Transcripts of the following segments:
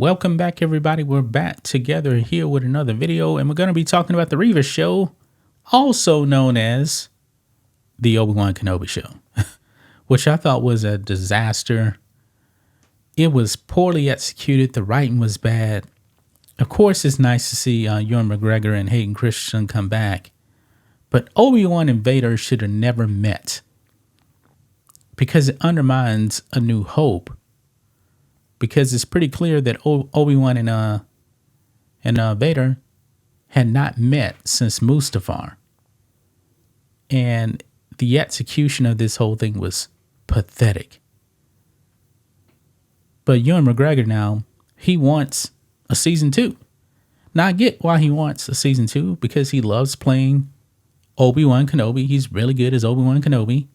Welcome back, everybody. We're back together here with another video, and we're going to be talking about the Reaver Show, also known as the Obi-Wan Kenobi Show, which I thought was a disaster. It was poorly executed. The writing was bad. Of course, it's nice to see Ewan McGregor and Hayden Christensen come back, but Obi-Wan and Vader should have never met because it undermines A New Hope. Because it's pretty clear that Obi-Wan and Vader had not met since Mustafar. And the execution of this whole thing was pathetic. But Ewan McGregor now, he wants a season 2. Now I get why he wants a season 2, because he loves playing Obi-Wan Kenobi. He's really good as Obi-Wan Kenobi.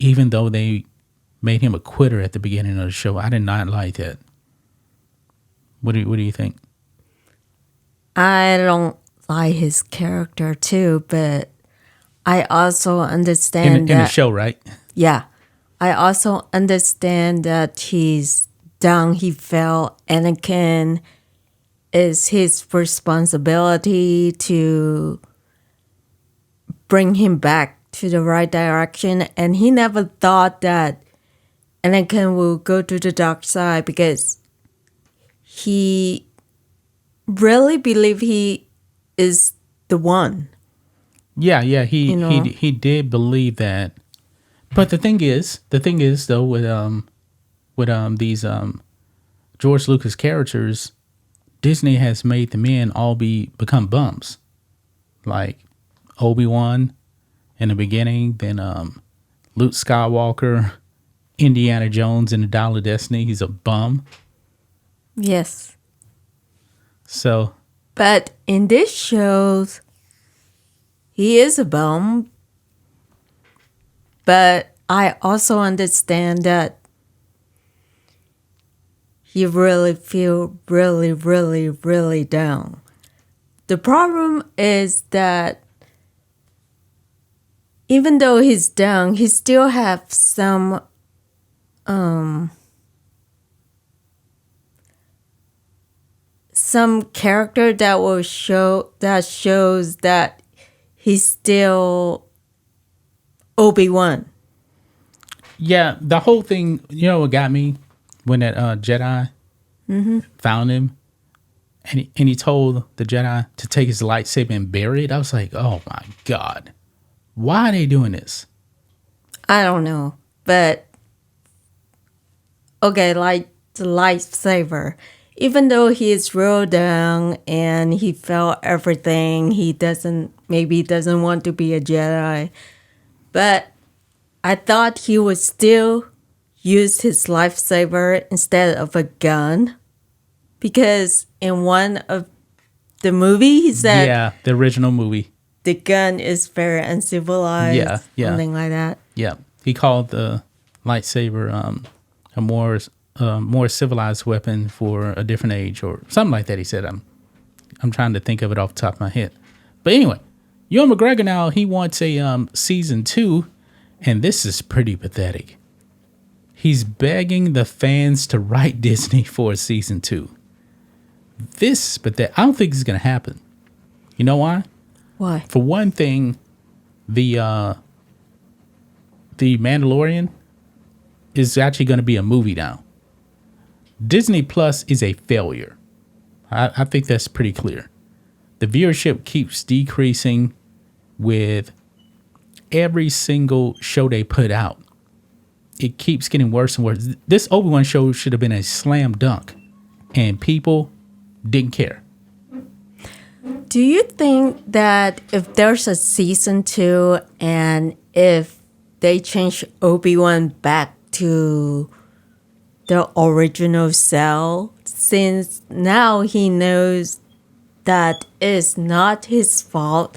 Even though they made him a quitter at the beginning of the show. I did not like that. What do you think? I don't like his character too, but I also understand in the show, right? Yeah. I also understand that he's done. He felt Anakin is his responsibility to bring him back to the right direction. And he never thought that Anakin will go to the dark side because he really believed he is the one. Yeah, he did believe that. But the thing is though, with these George Lucas characters, Disney has made the men all become bums. Like Obi-Wan in the beginning, then Luke Skywalker, Indiana Jones in the Dial of Destiny, he's a bum. Yes. So. But in this show, he is a bum. But I also understand that he really feel really down. The problem is that even though he's down, he still have some character that shows that he's still Obi-Wan. Yeah, the whole thing, you know what got me? When that Jedi found him and he told the Jedi to take his lightsaber and bury it. I was like, oh my God. Why are they doing this? I don't know. But okay, like the Lifesaver. Even though he is real down and he felt everything, he doesn't want to be a Jedi. But I thought he would still use his Lifesaver instead of a gun. Because in one of the movie, he said... Yeah, the original movie. The gun is very uncivilized. Yeah. Something like that. Yeah. He called the lightsaber a more civilized weapon for a different age or something like that. He said, I'm trying to think of it off the top of my head. But anyway, Ewan McGregor now, he wants a season 2, and this is pretty pathetic. He's begging the fans to write Disney for a season 2. But I don't think it's going to happen. You know why? Why? For one thing, the Mandalorian is actually going to be a movie now. Disney Plus is a failure. I think that's pretty clear. The viewership keeps decreasing with every single show they put out. It keeps getting worse and worse. This Obi-Wan show should have been a slam dunk, and people didn't care. Do you think that if there's a season 2 and if they change Obi-Wan back to the original self, since now he knows that it's not his fault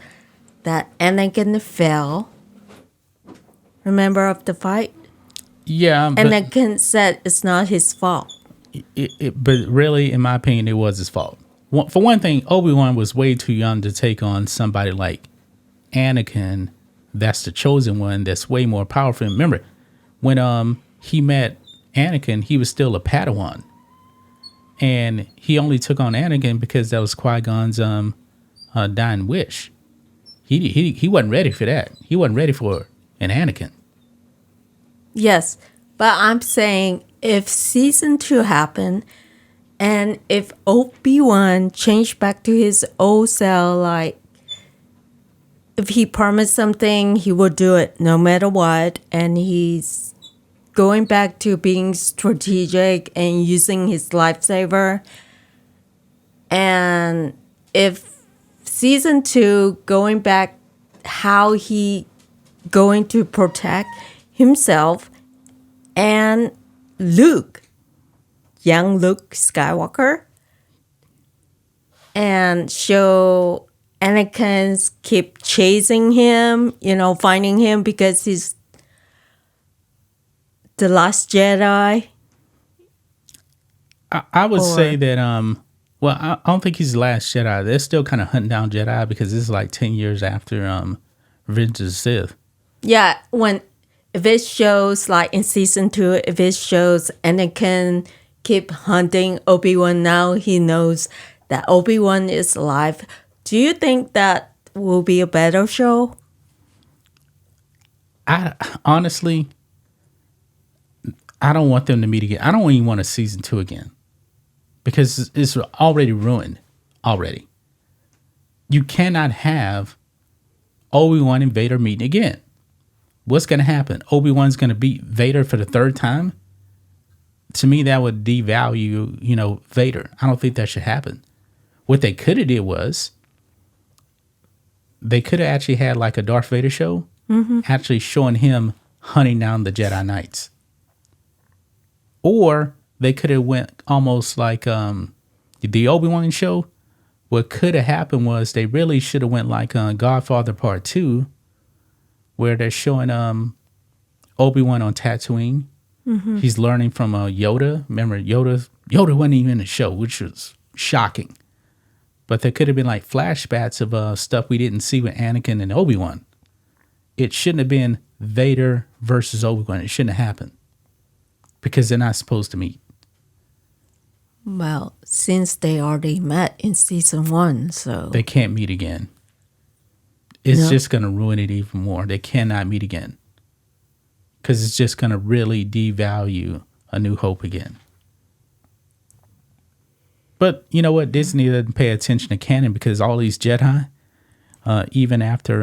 that Anakin fell? Remember of the fight? Yeah. Anakin said it's not his fault. But really, in my opinion, it was his fault. For one thing, Obi-Wan was way too young to take on somebody like Anakin. That's the chosen one. That's way more powerful. Remember, when he met Anakin, he was still a Padawan. And he only took on Anakin because that was Qui-Gon's dying wish. He wasn't ready for that. He wasn't ready for an Anakin. Yes, but I'm saying if season 2 happened and if Obi-Wan changed back to his old self, like if he promised something, he would do it no matter what, and he's going back to being strategic and using his lifesaver. And if season 2 going back how he going to protect himself and Luke, young Luke Skywalker, and show Anakin keep chasing him, finding him because he's the last Jedi. I would say that well, I don't think he's the last Jedi. They're still kind of hunting down Jedi because this is like 10 years after Revenge of the Sith. Yeah, if it shows like in season 2, if it shows Anakin keep hunting Obi-Wan, now he knows that Obi-Wan is alive. Do you think that will be a better show? Honestly, I don't want them to meet again. I don't even want a season 2 again because it's already ruined already. You cannot have Obi-Wan and Vader meeting again. What's going to happen? Obi-Wan's going to beat Vader for the third time? To me, that would devalue, Vader. I don't think that should happen. What they could have did was they could have actually had like a Darth Vader show, actually showing him hunting down the Jedi Knights. Or they could have went almost like the Obi-Wan show. What could have happened was they really should have went like Godfather Part 2, where they're showing Obi-Wan on Tatooine. He's learning from Yoda. Remember, Yoda wasn't even in the show, which was shocking. But there could have been like flashbacks of stuff we didn't see with Anakin and Obi-Wan. It shouldn't have been Vader versus Obi-Wan. It shouldn't have happened because they're not supposed to meet. Well, since they already met in season 1, so They can't meet again. It's just going to ruin it even more. They cannot meet again because it's just going to really devalue A New Hope again. But you know what? Disney doesn't pay attention to canon because all these Jedi, even after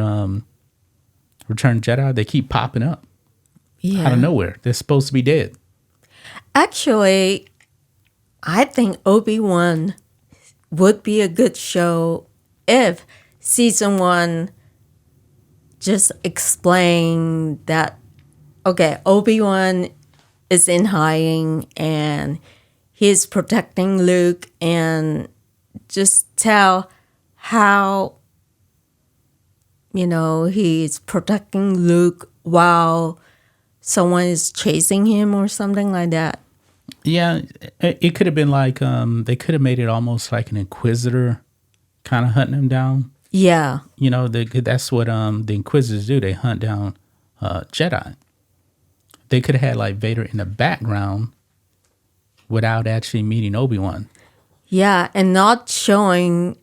Return of Jedi, they keep popping up out of nowhere. They're supposed to be dead. Actually, I think Obi-Wan would be a good show if season 1 just explain that, okay, Obi-Wan is in hiding and he's protecting Luke, and just tell how, he's protecting Luke while someone is chasing him or something like that. Yeah, it could have been like they could have made it almost like an Inquisitor kind of hunting him down. Yeah. That's what the Inquisitors do. They hunt down Jedi. They could have had like Vader in the background without actually meeting Obi-Wan. Yeah, and not showing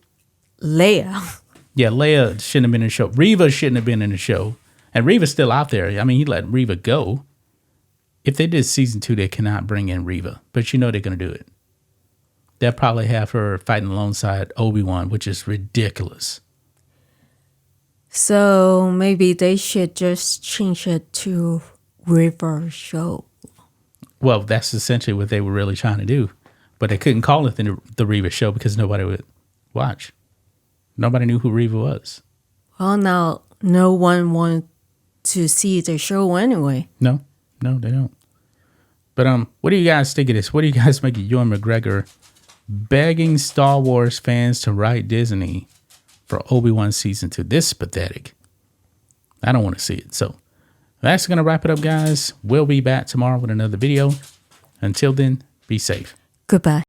Leia. Yeah, Leia shouldn't have been in the show. Reva shouldn't have been in the show. And Reva's still out there. I mean, he let Reva go. If they did season 2, they cannot bring in Reva. But they're going to do it. They'll probably have her fighting alongside Obi-Wan, which is ridiculous. So maybe they should just change it to River Show. Well, that's essentially what they were really trying to do. But they couldn't call it the Reva Show because nobody would watch. Nobody knew who Reva was. Well, now no one wants to see the show anyway. No, they don't. But what do you guys think of this? What do you guys make of Ewan McGregor begging Star Wars fans to write Disney for Obi-Wan season 2? This is pathetic. I don't want to see it. So that's going to wrap it up, guys. We'll be back tomorrow with another video. Until then, be safe. Goodbye.